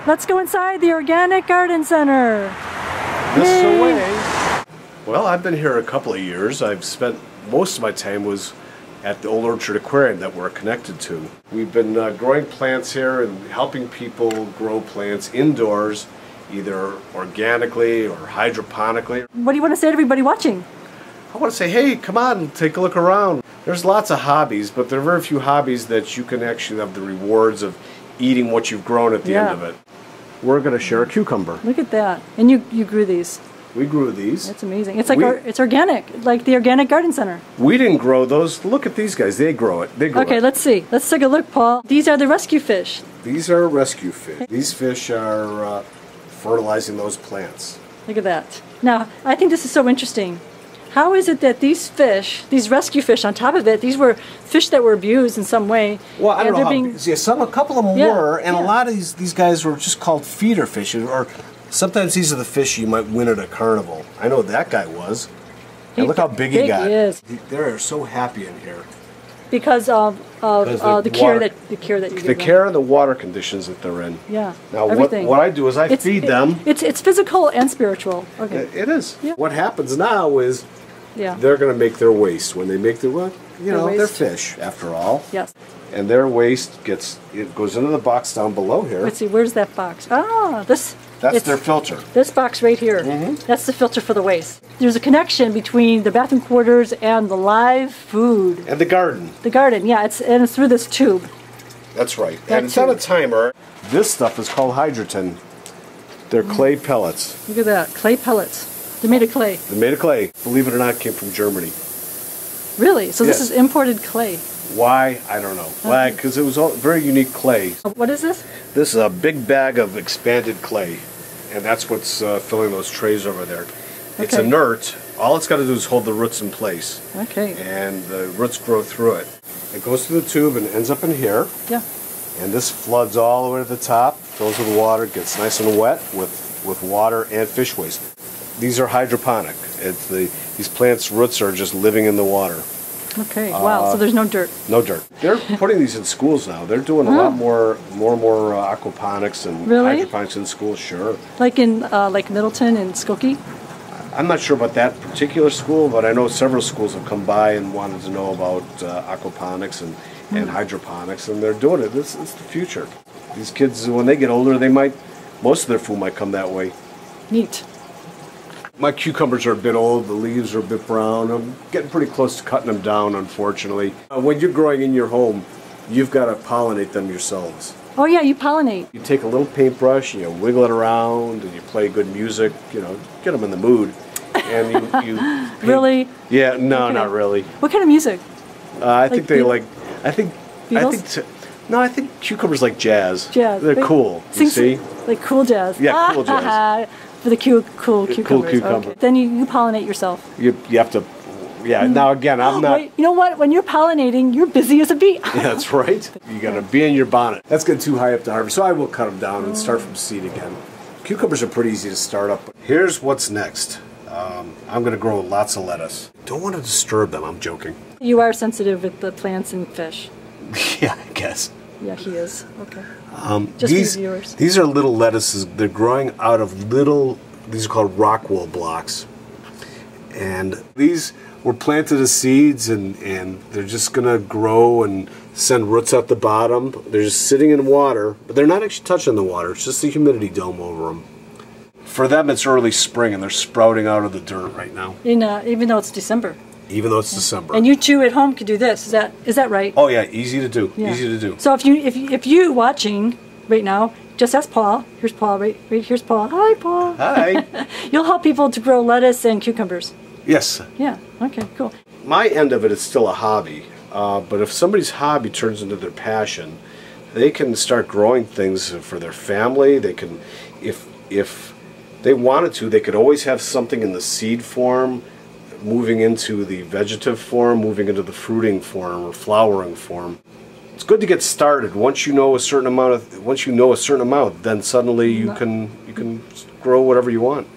Let's go inside the Organic Garden Center. This is Yay. the way. Well, I've been here a couple of years. I've spent most of my time was at the Old Orchard Aquarium that we're connected to. We've been growing plants here and helping people grow plants indoors, either organically or hydroponically. What do you want to say to everybody watching? I want to say, hey, come on, take a look around. There's lots of hobbies, but there are very few hobbies that you can actually have the rewards of eating what you've grown at the end of it. We're going to share a cucumber. Look at that. And you grew these. We grew these. That's amazing. It's like it's organic, like the Organic Garden Center. We didn't grow those. Look at these guys. They grow it. They grow it. Okay, let's see. Let's take a look, Paul. These are the rescue fish. These are rescue fish. These fish are fertilizing those plants. Look at that. Now, I think this is so interesting. How is it that these fish, these rescue fish on top of it, these were fish that were abused in some way? Well, I don't know how, a couple of them were, and a lot of these guys were just called feeder fish, or sometimes these are the fish you might win at a carnival. I know that guy was. And look how big he got. He is. They're so happy in here. Because of the care that you give them. The care and the water conditions that they're in. Yeah. Now everything. what I do is I feed them. It's physical and spiritual. Okay. It is. Yeah. What happens now is they're going to make their waste. When they make their they're fish after all. Yes. And their waste goes into the box down below here. Let's see, where's that box? Ah, that's their filter. This box right here. That's the filter for the waste. There's a connection between the bathroom quarters and the live food. And the garden. The garden, yeah, it's through this tube. That's right. And it's on a timer. This stuff is called hydrogen. They're clay pellets. Look at that, clay pellets. They're made of clay. They're made of clay. Believe it or not, it came from Germany. Really? So this is imported clay? Why? I don't know. Why? Because it was all very unique clay. What is this? This is a big bag of expanded clay. And that's what's filling those trays over there. Okay. It's inert. All it's got to do is hold the roots in place. Okay. And the roots grow through it. It goes through the tube and ends up in here. Yeah. And this floods all the way to the top, fills with water, gets nice and wet with water and fish waste. These are hydroponic. These plants' roots are just living in the water. Okay, wow, so there's no dirt. No dirt. They're putting these in schools now. They're doing a lot more aquaponics and hydroponics in schools, sure. Like in like Middleton and Skokie? I'm not sure about that particular school, but I know several schools have come by and wanted to know about aquaponics and hydroponics, and they're doing it. It's the future. These kids, when they get older, most of their food might come that way. Neat. My cucumbers are a bit old, the leaves are a bit brown. I'm getting pretty close to cutting them down, unfortunately. When you're growing in your home, you've got to pollinate them yourselves. Oh yeah, you pollinate. You take a little paintbrush, you wiggle it around, and you play good music, get them in the mood. And you Really? Yeah, no, not really. What kind of music? I think cucumbers like jazz. Jazz. They're cool, you see? Like cool jazz. Yeah, cool jazz. For the cool cucumbers. Cool cucumber. Okay. Then you pollinate yourself. You have to, now again, I'm not. Wait, you know what? When you're pollinating, you're busy as a bee. Yeah, that's right. You got a bee in your bonnet. That's getting too high up to harvest, so I will cut them down and start from seed again. Cucumbers are pretty easy to start up. Here's what's next. I'm going to grow lots of lettuce. Don't want to disturb them, I'm joking. You are sensitive with the plants and fish. Yeah, I guess. Yeah, he is. Okay. Just for viewers. These are little lettuces. They're growing out of these are called rock wool blocks. And these were planted as seeds, and they're just going to grow and send roots out the bottom. They're just sitting in water, but they're not actually touching the water. It's just the humidity dome over them. For them, it's early spring, and they're sprouting out of the dirt right now. Even though it's December. Even though it's December. And you too at home could do this. Is that right? Oh yeah, easy to do. Yeah. Easy to do. So if you watching right now, just ask Paul. Here's Paul. Right here's Paul. Hi, Paul. Hi. You'll help people to grow lettuce and cucumbers. Yes. Yeah. Okay. Cool. My end of it is still a hobby, but if somebody's hobby turns into their passion, they can start growing things for their family. They can, if they wanted to, they could always have something in the seed form, moving into the vegetative form, moving into the fruiting form or flowering form. It's good to get started. Once you know a certain amount, then suddenly you can grow whatever you want.